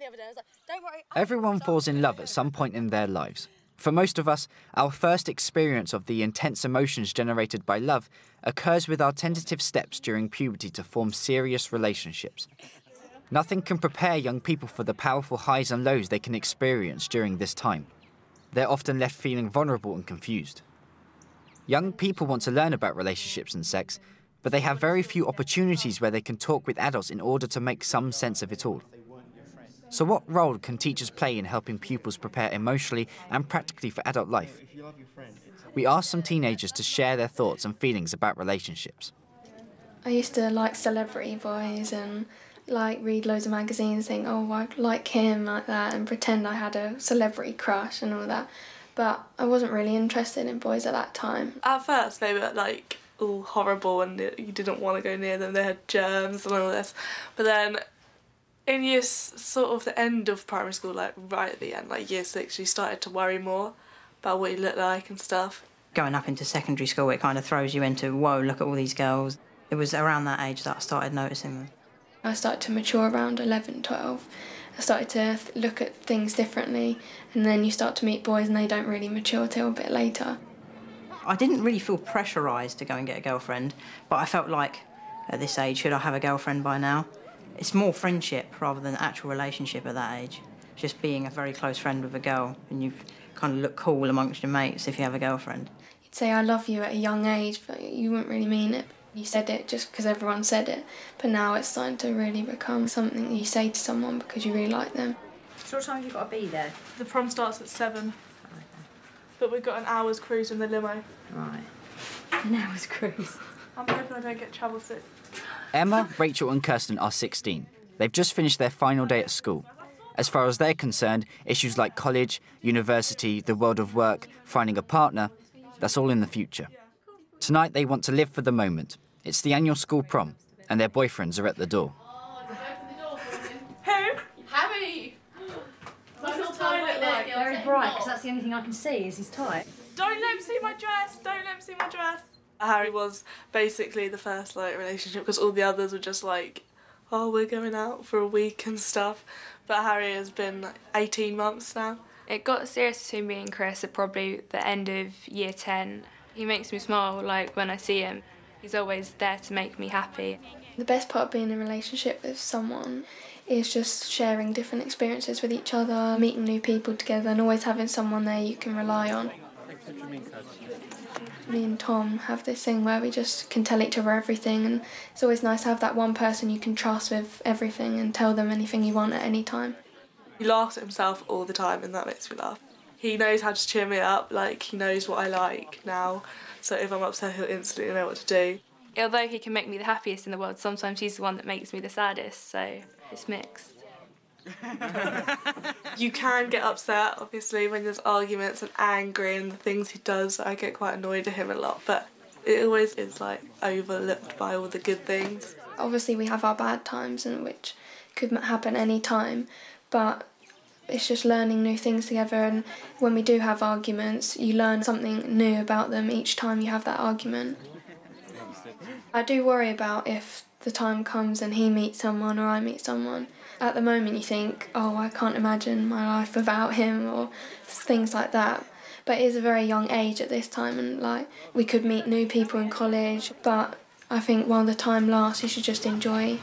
other day. I was like, don't worry. Everyone falls in love at some point in their lives. For most of us, our first experience of the intense emotions generated by love occurs with our tentative steps during puberty to form serious relationships. Nothing can prepare young people for the powerful highs and lows they can experience during this time. They're often left feeling vulnerable and confused. Young people want to learn about relationships and sex, but they have very few opportunities where they can talk with adults in order to make some sense of it all. So what role can teachers play in helping pupils prepare emotionally and practically for adult life? We asked some teenagers to share their thoughts and feelings about relationships. I used to like celebrity boys and read loads of magazines, think, oh, I'd like him, like that, and pretend I had a celebrity crush and all that. But I wasn't really interested in boys at that time. At first they were all horrible and you didn't want to go near them, they had germs and all this. But then in sort of the end of primary school, right at the end, year 6, you started to worry more about what you look like and stuff. Going up into secondary school, it kind of throws you into, whoa, look at all these girls. It was around that age that I started noticing them. I started to mature around 11, 12. I started to look at things differently, and then you start to meet boys and they don't really mature till a bit later. I didn't really feel pressurised to go and get a girlfriend, but I felt like, at this age, should I have a girlfriend by now? It's more friendship rather than actual relationship at that age. Just being a very close friend with a girl, and you kind of look cool amongst your mates if you have a girlfriend. You'd say I love you at a young age, but you wouldn't really mean it. You said it just because everyone said it, but now it's starting to really become something you say to someone because you really like them. So what time have you got to be there? The prom starts at 7, but we've got an hour's cruise in the limo. Right, an hour's cruise. I'm hoping I don't get travel sick. Emma, Rachel and Kirsten are 16. They've just finished their final day at school. As far as they're concerned, issues like college, university, the world of work, finding a partner, that's all in the future. Tonight they want to live for the moment. It's the annual school prom, and their boyfriends are at the door. Who? Harry! What's his tie look like? Very bright, because that's the only thing I can see is his tie. Don't let him see my dress! Don't let him see my dress! Harry was basically the first relationship, because all the others were just oh, we're going out for a week and stuff. But Harry has been 18 months now. It got serious between me and Chris at probably the end of year 10. He makes me smile when I see him. He's always there to make me happy. The best part of being in a relationship with someone is just sharing different experiences with each other, meeting new people together and always having someone there you can rely on. Me and Tom have this thing where we just can tell each other everything, and it's always nice to have that one person you can trust with everything and tell them anything you want at any time. He laughs at himself all the time and that makes me laugh. He knows how to cheer me up, he knows what I like now, so if I'm upset he'll instantly know what to do. Although he can make me the happiest in the world, sometimes he's the one that makes me the saddest, so it's mixed. You can get upset, obviously, when there's arguments and angry and the things he does. I get quite annoyed at him a lot, but it always is overlooked by all the good things. Obviously we have our bad times, which could happen any time, but it's just learning new things together, and when we do have arguments, you learn something new about them each time you have that argument. I do worry about if the time comes and he meets someone or I meet someone. At the moment you think, oh, I can't imagine my life without him, or things like that. But it is a very young age at this time, and we could meet new people in college, but I think while the time lasts you should just enjoy.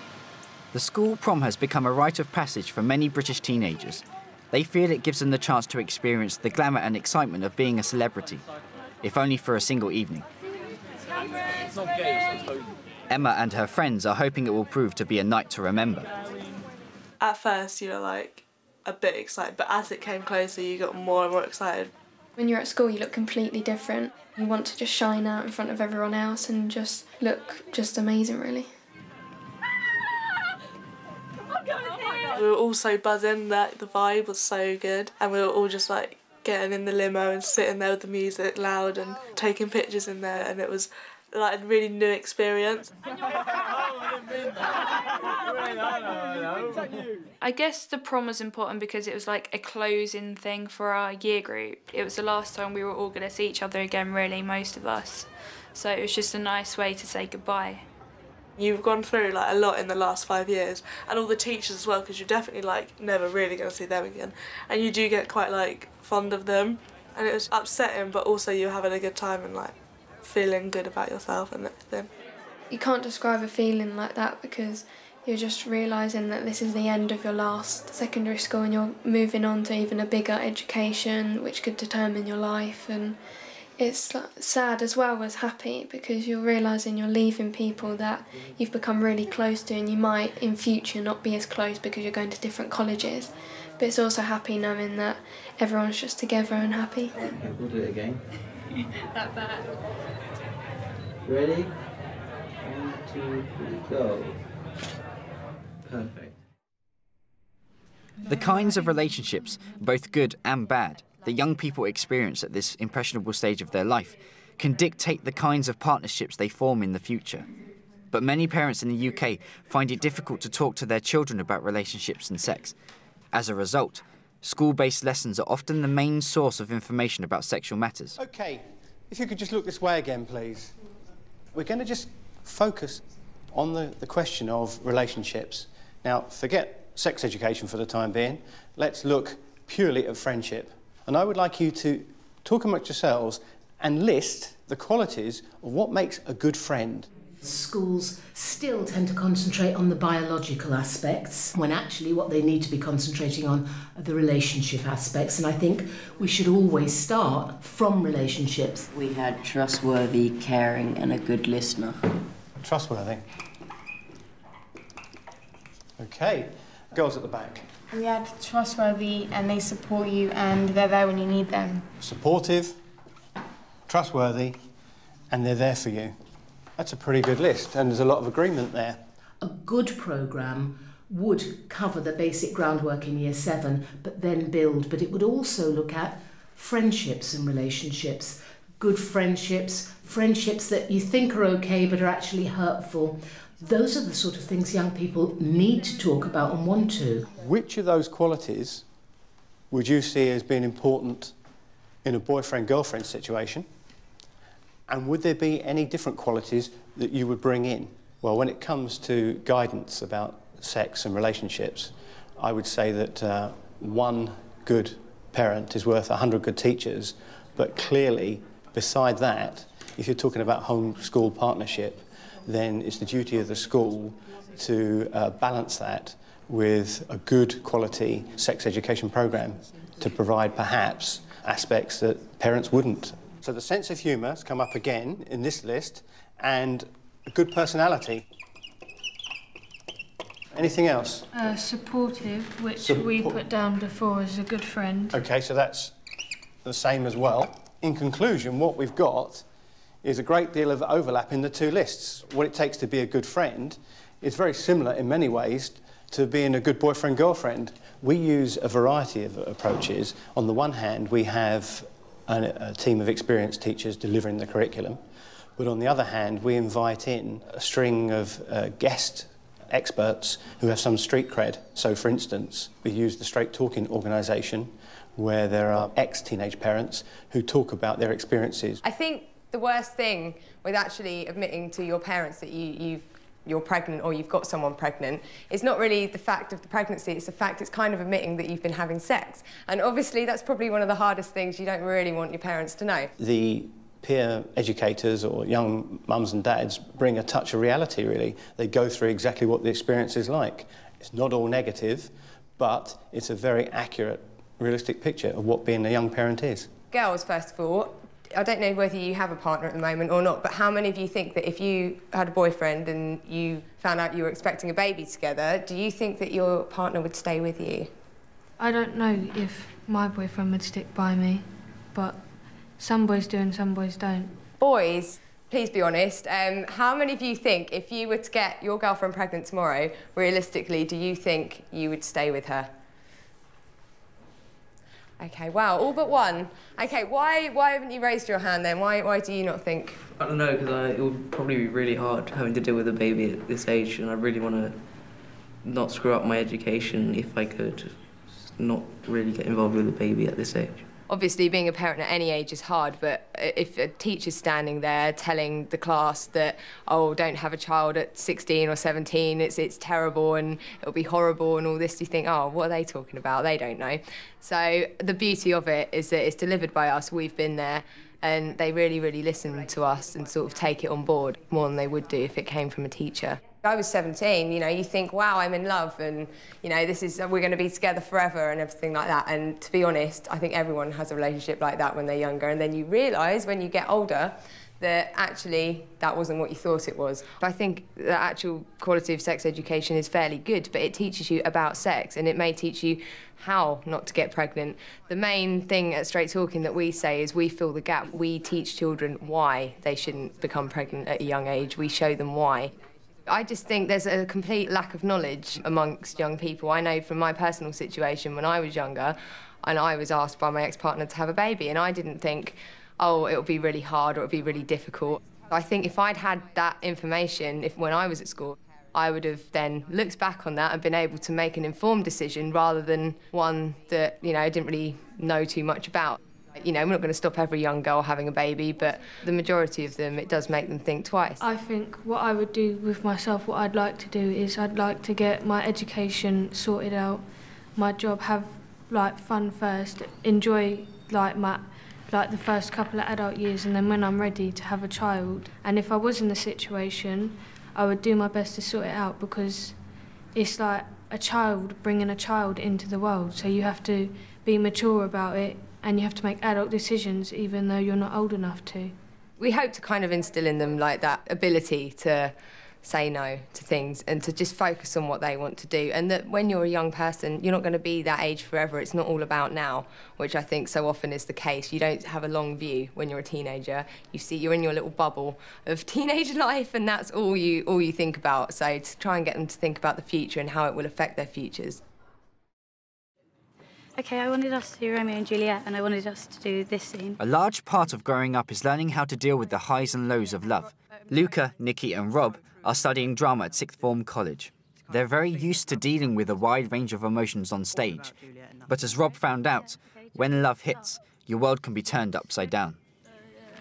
The school prom has become a rite of passage for many British teenagers. They feel it gives them the chance to experience the glamour and excitement of being a celebrity, if only for a single evening. Emma and her friends are hoping it will prove to be a night to remember. At first you were a bit excited, but as it came closer you got more and more excited. When you're at school you look completely different. You want to just shine out in front of everyone else and just look amazing, really. We were all so buzzing that the vibe was so good, and we were all just getting in the limo and sitting there with the music loud and taking pictures in there, and it was a really new experience. I guess the prom was important because it was a closing thing for our year group. It was the last time we were all going to see each other again, really, most of us. So it was just a nice way to say goodbye. You've gone through like a lot in the last 5 years, and all the teachers as well, because you're definitely like never really going to see them again, and you do get quite like fond of them, and it was upsetting, but also you're having a good time and like feeling good about yourself and everything. You can't describe a feeling like that because you're just realising that this is the end of your last secondary school and you're moving on to even a bigger education which could determine your life, and it's sad as well as happy because you're realising you're leaving people that you've become really close to, and you might in future not be as close because you're going to different colleges, but it's also happy knowing that everyone's just together and happy. We'll do it again. That bad. Ready? 1, 2, 3, go. Perfect. The kinds of relationships, both good and bad, that young people experience at this impressionable stage of their life can dictate the kinds of partnerships they form in the future. But many parents in the UK find it difficult to talk to their children about relationships and sex. As a result, school-based lessons are often the main source of information about sexual matters. OK, if you could just look this way again, please. We're going to just focus on the question of relationships. Now, forget sex education for the time being. Let's look purely at friendship. And I would like you to talk amongst yourselves and list the qualities of what makes a good friend. Schools still tend to concentrate on the biological aspects when actually what they need to be concentrating on are the relationship aspects, and I think we should always start from relationships. We had trustworthy, caring and a good listener. Trustworthy. OK. Girls at the back. We had trustworthy and they support you and they're there when you need them. Supportive, trustworthy, and they're there for you. That's a pretty good list, and there's a lot of agreement there. A good programme would cover the basic groundwork in Year 7, but then build. But it would also look at friendships and relationships. Good friendships, friendships that you think are OK but are actually hurtful. Those are the sort of things young people need to talk about and want to. Which of those qualities would you see as being important in a boyfriend-girlfriend situation? And would there be any different qualities that you would bring in? Well, when it comes to guidance about sex and relationships, I would say that one good parent is worth 100 good teachers, but clearly, beside that, if you're talking about home-school partnership, then it's the duty of the school to balance that with a good quality sex education programme to provide perhaps aspects that parents wouldn't. So the sense of humour has come up again in this list, and a good personality. Anything else? Supportive, which we put down before as a good friend. OK, so that's the same as well. In conclusion, what we've got is a great deal of overlap in the two lists. What it takes to be a good friend is very similar in many ways to being a good boyfriend-girlfriend. We use a variety of approaches. On the one hand, we have a team of experienced teachers delivering the curriculum, but on the other hand, we invite in a string of guest experts who have some street cred. So, for instance, we use the Straight Talking organisation, where there are ex-teenage parents who talk about their experiences. I think the worst thing with actually admitting to your parents that you're pregnant or you've got someone pregnant is not really the fact of the pregnancy, it's the fact it's kind of admitting that you've been having sex. And obviously that's probably one of the hardest things you don't really want your parents to know. The peer educators or young mums and dads bring a touch of reality, really. They go through exactly what the experience is like. It's not all negative, but it's a very accurate, realistic picture of what being a young parent is. Girls, first of all, I don't know whether you have a partner at the moment or not, but how many of you think that if you had a boyfriend and you found out you were expecting a baby together, do you think that your partner would stay with you? I don't know if my boyfriend would stick by me, but some boys do and some boys don't. Boys, please be honest, how many of you think if you were to get your girlfriend pregnant tomorrow, realistically, do you think you would stay with her? OK, wow, all but one. OK, why haven't you raised your hand then? Why do you not think? I don't know, because it would probably be really hard having to deal with a baby at this age, and I really want to not screw up my education if I could, not really get involved with a baby at this age. Obviously, being a parent at any age is hard, but if a teacher's standing there telling the class that, oh, don't have a child at 16 or 17, it's terrible and it'll be horrible and all this, you think, oh, what are they talking about? They don't know. So the beauty of it is that it's delivered by us. We've been there, and they really, really listen to us and sort of take it on board more than they would do if it came from a teacher. I was 17, you know, you think, wow, I'm in love and, you know, we're going to be together forever and everything like that. And to be honest, I think everyone has a relationship like that when they're younger. And then you realise when you get older that actually that wasn't what you thought it was. I think the actual quality of sex education is fairly good, but it teaches you about sex and it may teach you how not to get pregnant. The main thing at Straight Talking that we say is we fill the gap. We teach children why they shouldn't become pregnant at a young age. We show them why. I just think there's a complete lack of knowledge amongst young people. I know from my personal situation when I was younger and I was asked by my ex-partner to have a baby and I didn't think, oh, it'll be really hard or it'll be really difficult. I think if I'd had that information when I was at school, I would have then looked back on that and been able to make an informed decision rather than one that, you know, I didn't really know too much about. You know, we're not going to stop every young girl having a baby, but the majority of them, it does make them think twice. I think what I would do with myself, what I'd like to do is I'd like to get my education sorted out, my job, have like fun first, enjoy like the first couple of adult years, and then when I'm ready to have a child. And if I was in the situation, I would do my best to sort it out because it's like a child, bringing a child into the world, so you have to be mature about it. And you have to make adult decisions even though you're not old enough to. We hope to kind of instill in them like that ability to say no to things and to just focus on what they want to do. And that when you're a young person, you're not going to be that age forever. It's not all about now, which I think so often is the case. You don't have a long view when you're a teenager. You're in your little bubble of teenage life and that's all you think about. So to try and get them to think about the future and how it will affect their futures. OK, I wanted us to do Romeo and Juliet, and I wanted us to do this scene. A large part of growing up is learning how to deal with the highs and lows of love. Luca, Nikki and Rob are studying drama at Sixth Form College. They're very used to dealing with a wide range of emotions on stage. But as Rob found out, when love hits, your world can be turned upside down.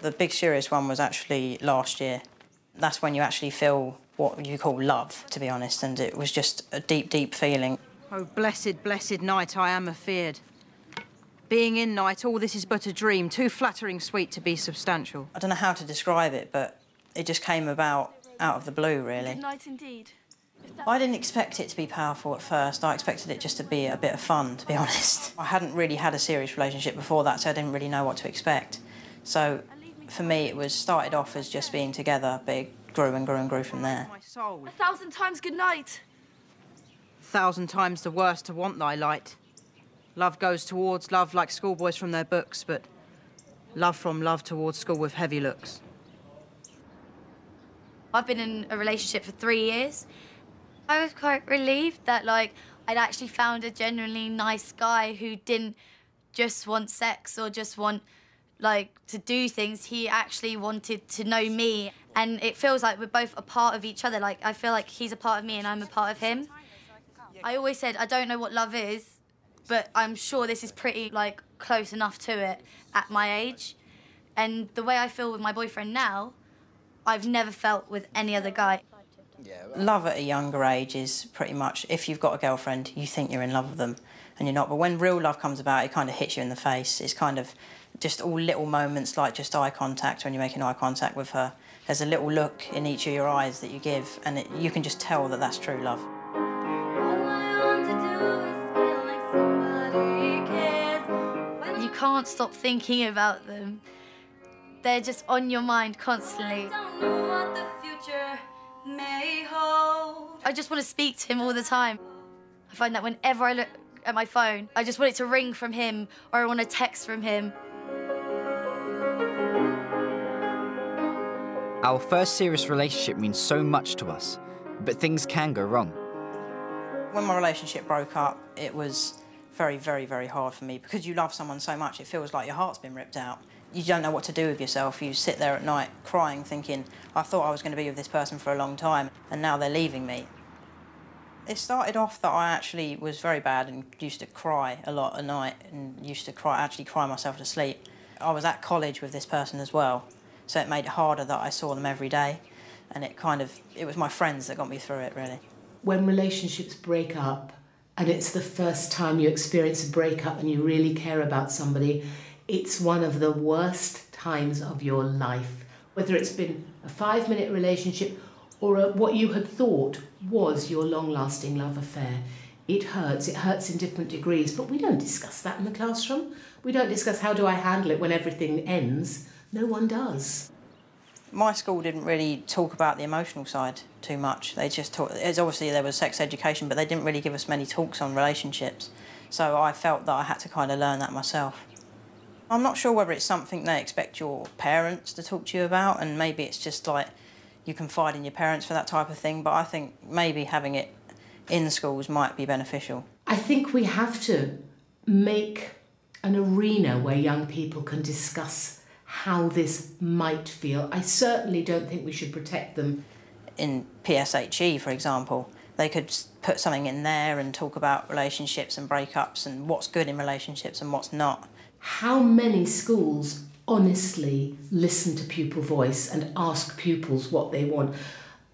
The big serious one was actually last year. That's when you actually feel what you call love, to be honest, and it was just a deep, deep feeling. Oh, blessed, blessed night, I am afeard. Being in night, all this is but a dream, too flattering sweet to be substantial. I don't know how to describe it, but it just came about out of the blue, really. Good night indeed. I didn't expect it to be powerful at first. I expected it just to be a bit of fun, to be honest. I hadn't really had a serious relationship before that, so I didn't really know what to expect. So, for me, it started off as just being together, but it grew and grew and grew from there. 1,000 times good night. 1,000 times the worse to want thy light. Love goes towards love like schoolboys from their books, but love from love towards school with heavy looks. I've been in a relationship for 3 years. I was quite relieved that, like, I'd actually found a genuinely nice guy who didn't just want sex or just want, like, to do things. He actually wanted to know me. And it feels like we're both a part of each other. Like, I feel like he's a part of me and I'm a part of him. I always said, I don't know what love is, but I'm sure this is pretty, like, close enough to it at my age. And the way I feel with my boyfriend now, I've never felt with any other guy. Love at a younger age is pretty much, if you've got a girlfriend, you think you're in love with them, and you're not. But when real love comes about, it kind of hits you in the face. It's kind of just all little moments, like just eye contact, when you're making eye contact with her. There's a little look in each of your eyes that you give, and you can just tell that that's true love. You can't stop thinking about them. They're just on your mind constantly. I just want to speak to him all the time. I find that whenever I look at my phone, I just want it to ring from him or I want a text from him. Our first serious relationship means so much to us, but things can go wrong. When my relationship broke up, it was very, very, very hard for me. Because you love someone so much, it feels like your heart's been ripped out. You don't know what to do with yourself. You sit there at night crying, thinking, I thought I was going to be with this person for a long time, and now they're leaving me. It started off that I actually was very bad and used to cry a lot at night and used to actually cry myself to sleep. I was at college with this person as well, so it made it harder that I saw them every day, and it was my friends that got me through it, really. When relationships break up and it's the first time you experience a breakup and you really care about somebody, it's one of the worst times of your life. Whether it's been a 5-minute relationship or what you had thought was your long-lasting love affair. It hurts in different degrees, but we don't discuss that in the classroom. We don't discuss how do I handle it when everything ends. No one does. My school didn't really talk about the emotional side too much. They just taught, obviously there was sex education, but they didn't really give us many talks on relationships. So I felt that I had to kind of learn that myself. I'm not sure whether it's something they expect your parents to talk to you about, and maybe it's just like you confide in your parents for that type of thing, but I think maybe having it in schools might be beneficial. I think we have to make an arena where young people can discuss how this might feel. I certainly don't think we should protect them. In PSHE, for example, they could put something in there and talk about relationships and breakups and what's good in relationships and what's not. How many schools honestly listen to pupil voice and ask pupils what they want?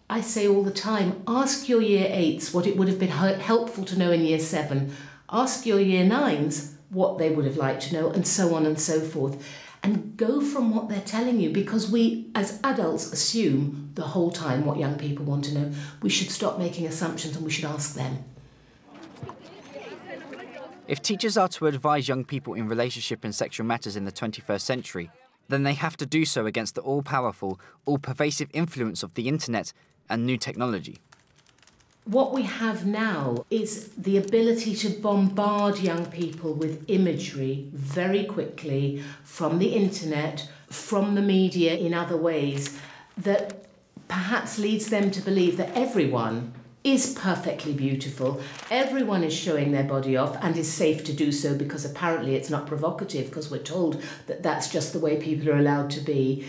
I say all the time, ask your year 8s what it would have been helpful to know in year 7. Ask your year 9s what they would have liked to know, and so on and so forth. And go from what they're telling you, because we as adults assume the whole time what young people want to know. We should stop making assumptions and we should ask them. If teachers are to advise young people in relationship and sexual matters in the 21st century, then they have to do so against the all-powerful, all-pervasive influence of the internet and new technology. What we have now is the ability to bombard young people with imagery very quickly from the internet, from the media in other ways, that perhaps leads them to believe that everyone is perfectly beautiful, everyone is showing their body off and is safe to do so because apparently it's not provocative, because we're told that that's just the way people are allowed to be.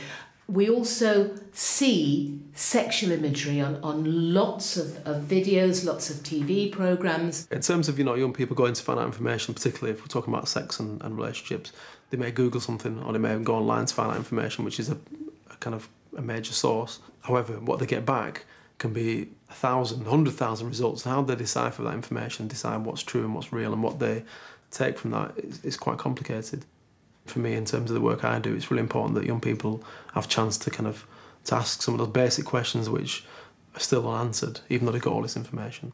We also see sexual imagery on lots of videos, lots of TV programmes. In terms of, young people going to find out information, particularly if we're talking about sex and relationships, they may Google something or they may go online to find out information, which is a kind of a major source. However, what they get back can be 1,000, 100,000 results. And how they decipher that information, decide what's true and what's real and what they take from that is quite complicated. For me, in terms of the work I do, it's really important that young people have a chance to to ask some of those basic questions which are still unanswered, even though they've got all this information.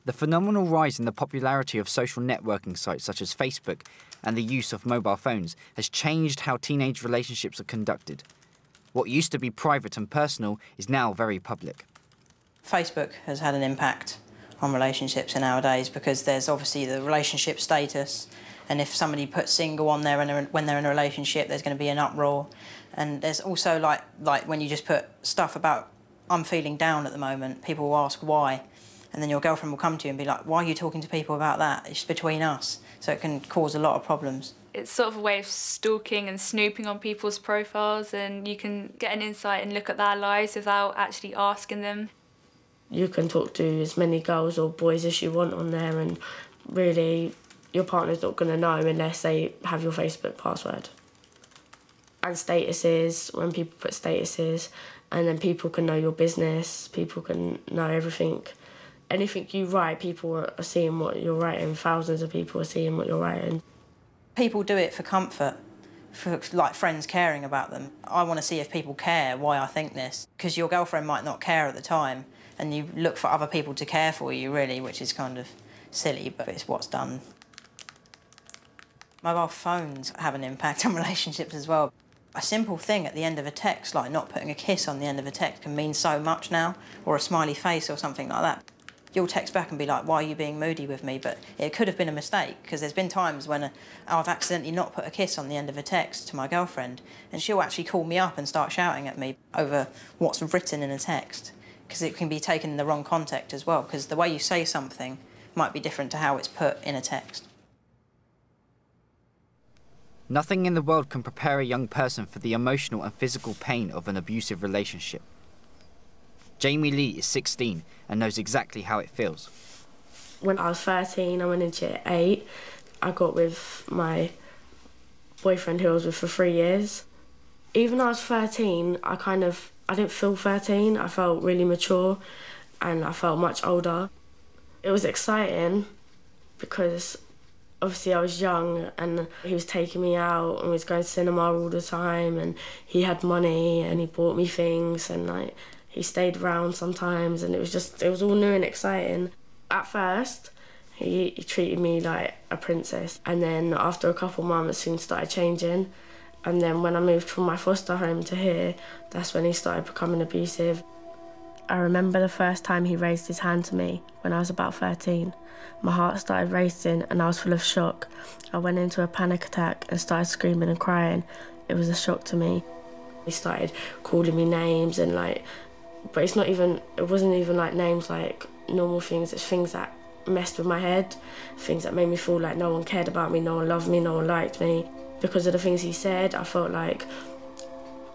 The phenomenal rise in the popularity of social networking sites such as Facebook and the use of mobile phones has changed how teenage relationships are conducted. What used to be private and personal is now very public. Facebook has had an impact on relationships nowadays because there's obviously the relationship status, and if somebody puts single on there when they're in a relationship, there's going to be an uproar. And there's also like when you just put stuff about I'm feeling down at the moment, people will ask why, and then your girlfriend will come to you and be like, why are you talking to people about that? It's between us. So it can cause a lot of problems. It's sort of a way of stalking and snooping on people's profiles, and you can get an insight and look at their lives without actually asking them. You can talk to as many girls or boys as you want on there, and really your partner's not going to know unless they have your Facebook password. And statuses, when people put statuses, and then people can know your business, people can know everything. Anything you write, people are seeing what you're writing, thousands of people are seeing what you're writing. People do it for comfort, for like friends caring about them. I want to see if people care why I think this, because your girlfriend might not care at the time, and you look for other people to care for you, really, which is kind of silly, but it's what's done. Mobile phones have an impact on relationships as well. A simple thing at the end of a text, like not putting a kiss on the end of a text, can mean so much now, or a smiley face or something like that. You'll text back and be like, why are you being moody with me? But it could have been a mistake, because there's been times when I've accidentally not put a kiss on the end of a text to my girlfriend, and she'll actually call me up and start shouting at me over what's written in a text, because it can be taken in the wrong context as well, because the way you say something might be different to how it's put in a text. Nothing in the world can prepare a young person for the emotional and physical pain of an abusive relationship. Jamie Lee is 16 and knows exactly how it feels. When I was 13, I went into year 8. I got with my boyfriend who I was with for 3 years. Even though I was 13, I didn't feel 13. I felt really mature and I felt much older. It was exciting because obviously I was young and he was taking me out and we was going to cinema all the time, and he had money and he bought me things, and like he stayed around sometimes, and it was all new and exciting. At first, he treated me like a princess, and then after a couple months things started changing, and then when I moved from my foster home to here, that's when he started becoming abusive. I remember the first time he raised his hand to me when I was about 13. My heart started racing and I was full of shock. I went into a panic attack and started screaming and crying. It was a shock to me. He started calling me names and but it wasn't even like names like normal things. It's things that messed with my head, things that made me feel like no one cared about me, no one loved me, no one liked me. Because of the things he said, I felt like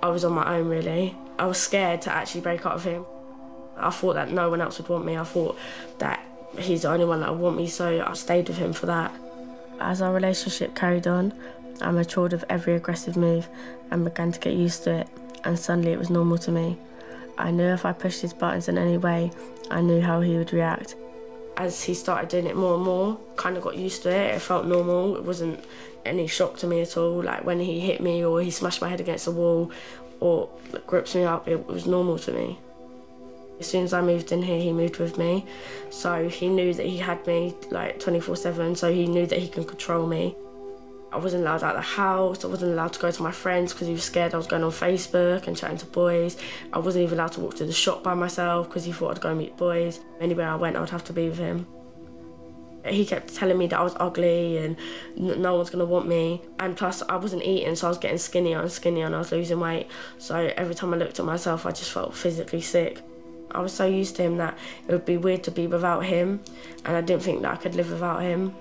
I was on my own, really. I was scared to actually break up with him. I thought that no one else would want me. I thought that he's the only one that would want me, so I stayed with him for that. As our relationship carried on, I matured with every aggressive move and began to get used to it, and suddenly it was normal to me. I knew if I pushed his buttons in any way, I knew how he would react. As he started doing it more and more, kind of got used to it. It felt normal. It wasn't any shock to me at all. Like when he hit me or he smashed my head against the wall or grips me up, it was normal to me. As soon as I moved in here, he moved with me. So he knew that he had me like 24/7, so he knew that he can control me. I wasn't allowed out of the house, I wasn't allowed to go to my friends because he was scared I was going on Facebook and chatting to boys. I wasn't even allowed to walk to the shop by myself because he thought I'd go meet boys. Anywhere I went, I would have to be with him. He kept telling me that I was ugly and no one's gonna want me. And plus I wasn't eating, so I was getting skinnier and skinnier and I was losing weight. So every time I looked at myself, I just felt physically sick. I was so used to him that it would be weird to be without him, and I didn't think that I could live without him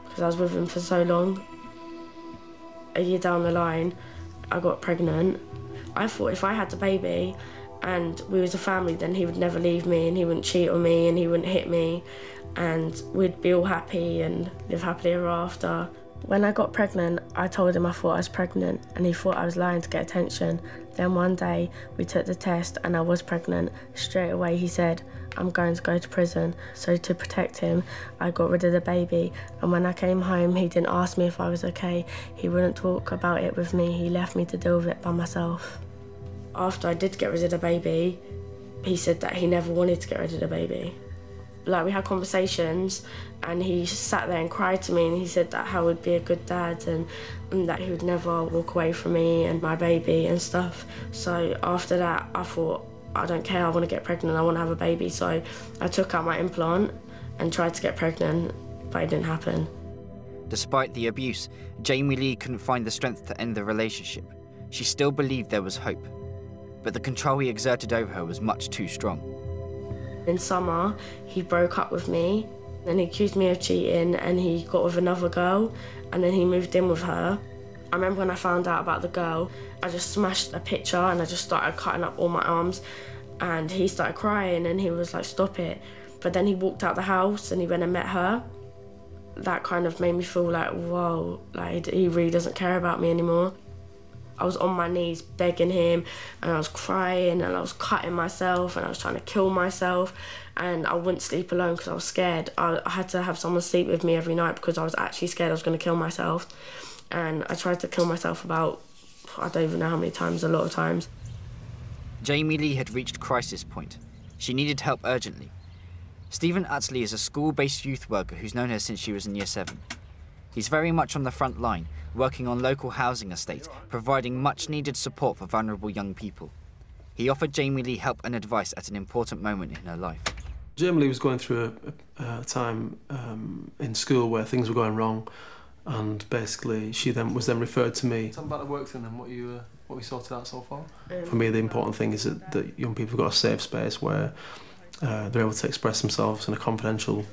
because I was with him for so long. A year down the line, I got pregnant. I thought if I had the baby and we was a family, then he would never leave me and he wouldn't cheat on me and he wouldn't hit me and we'd be all happy and live happily ever after. When I got pregnant, I told him I thought I was pregnant and he thought I was lying to get attention. Then one day, we took the test and I was pregnant. Straight away he said, I'm going to go to prison. So to protect him, I got rid of the baby. And when I came home, he didn't ask me if I was okay. He wouldn't talk about it with me. He left me to deal with it by myself. After I did get rid of the baby, he said that he never wanted to get rid of the baby. Like, we had conversations and he sat there and cried to me and he said that I would be a good dad and that he would never walk away from me and my baby and stuff. So after that, I thought, I don't care, I want to get pregnant, I want to have a baby. So I took out my implant and tried to get pregnant, but it didn't happen. Despite the abuse, Jamie Lee couldn't find the strength to end the relationship. She still believed there was hope, but the control he exerted over her was much too strong. In summer, he broke up with me and he accused me of cheating and he got with another girl and then he moved in with her. I remember when I found out about the girl, I just smashed a picture and I just started cutting up all my arms and he started crying and he was like, stop it. But then he walked out the house and he went and met her. That kind of made me feel like, whoa, like he really doesn't care about me anymore. I was on my knees begging him and I was crying and I was cutting myself and I was trying to kill myself and I wouldn't sleep alone because I was scared. I had to have someone sleep with me every night because I was actually scared I was going to kill myself. And I tried to kill myself about, I don't even know how many times, a lot of times. Jamie Lee had reached crisis point. She needed help urgently. Stephen Atsley is a school-based youth worker who's known her since she was in Year 7. He's very much on the front line, working on local housing estates, providing much-needed support for vulnerable young people. He offered Jamie Lee help and advice at an important moment in her life. Jamie Lee was going through a time in school where things were going wrong, and basically she was then referred to me. Tell me about the work thing and what we sorted out so far. For me, the important thing is that young people have got a safe space where they're able to express themselves in a confidential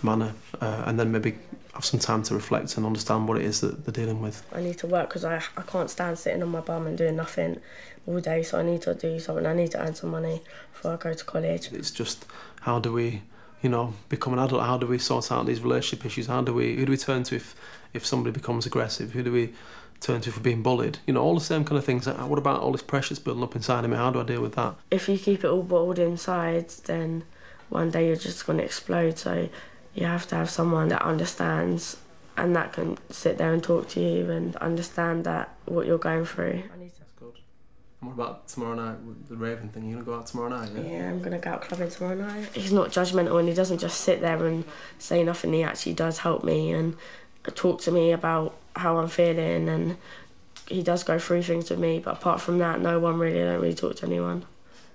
manner, and then maybe have some time to reflect and understand what it is that they're dealing with. I need to work because I can't stand sitting on my bum and doing nothing all day, so I need to do something. I need to earn some money before I go to college. It's just, how do we, you know, become an adult? How do we sort out these relationship issues? Who do we turn to if somebody becomes aggressive? Who do we turn to for being bullied? You know, all the same kind of things. What about all this pressure that's building up inside of me? How do I deal with that? If you keep it all bottled inside, then one day you're just going to explode. So you have to have someone that understands and that can sit there and talk to you and understand that what you're going through. That's good. And what about tomorrow night with the raving thing? You're going to go out tomorrow night, yeah? Yeah, I'm going to go out clubbing tomorrow night. He's not judgmental and he doesn't just sit there and say nothing. He actually does help me and talk to me about how I'm feeling, and he does go through things with me, but apart from that, I don't really talk to anyone.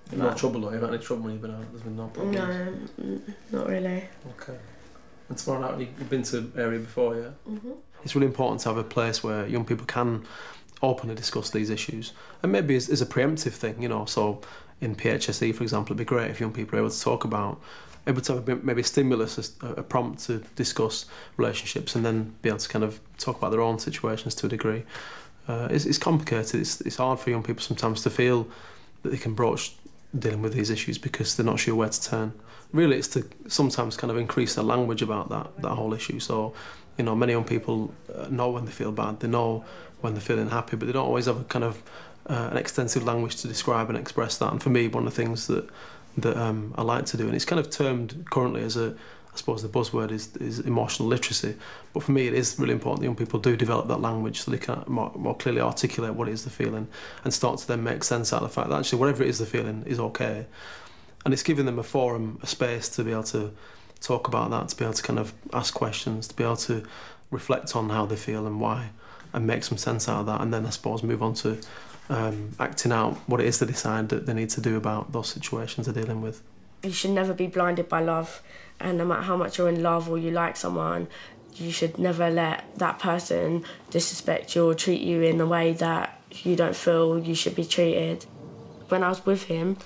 You've no trouble though? You've had any trouble when you've been out? There's been no problems? No, not really. Okay. And tomorrow night, you've been to the area before, yeah? Mm-hmm. It's really important to have a place where young people can openly discuss these issues, and maybe as a preemptive thing, you know, so in PHSE, for example, it'd be great if young people are able to talk about, able to have maybe a stimulus, a prompt to discuss relationships, and then be able to kind of talk about their own situations to a degree. It's complicated. It's hard for young people sometimes to feel that they can broach dealing with these issues because they're not sure where to turn. Really, it's to sometimes kind of increase their language about that whole issue. So, you know, many young people know when they feel bad, they know when they're feeling happy, but they don't always have a kind of an extensive language to describe and express that. And for me, one of the things that I like to do, and it's kind of termed currently as I suppose the buzzword is emotional literacy, but for me it is really important that young people do develop that language so they can more clearly articulate what it is they're feeling and start to then make sense out of the fact that actually whatever it is they're feeling is okay. And it's giving them a forum, a space to be able to talk about that, to be able to kind of ask questions, to be able to reflect on how they feel and why, and make some sense out of that, and then I suppose move on to acting out what it is they decide that they need to do about those situations they're dealing with. You should never be blinded by love, and no matter how much you're in love or you like someone, you should never let that person disrespect you or treat you in a way that you don't feel you should be treated. When I was with him,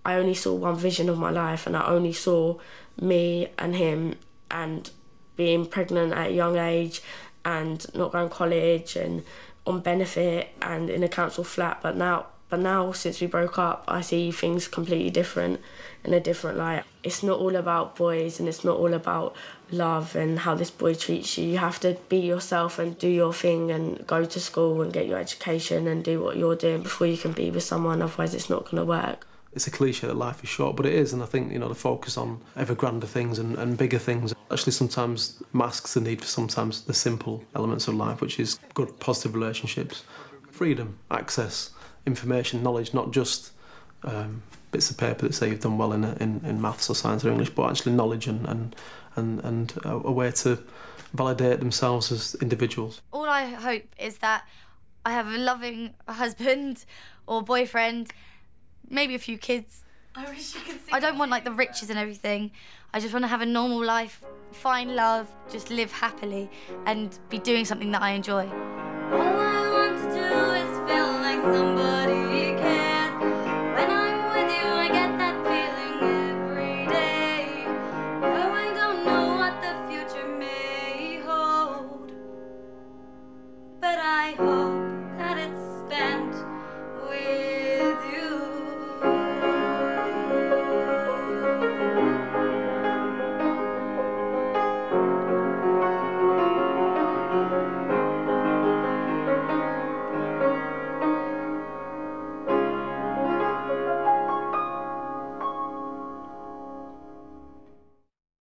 I only saw one vision of my life, and I only saw me and him and being pregnant at a young age and not going to college and on benefit and in a council flat. But now, since we broke up, I see things completely different, in a different light. It's not all about boys and it's not all about love and how this boy treats you. You have to be yourself and do your thing and go to school and get your education and do what you're doing before you can be with someone, otherwise it's not going to work. It's a cliche that life is short, but it is, and I think, you know, the focus on ever grander things and bigger things actually sometimes masks the need for sometimes the simple elements of life, which is good, positive relationships, freedom, access, information, knowledge, not just bits of paper that say you've done well in maths or science or English, but actually knowledge and a way to validate themselves as individuals. All I hope is that I have a loving husband or boyfriend, maybe a few kids. I wish you could see. I don't want like the riches and everything. I just want to have a normal life, find love, just live happily and be doing something that I enjoy. All I want to do is feel like somebody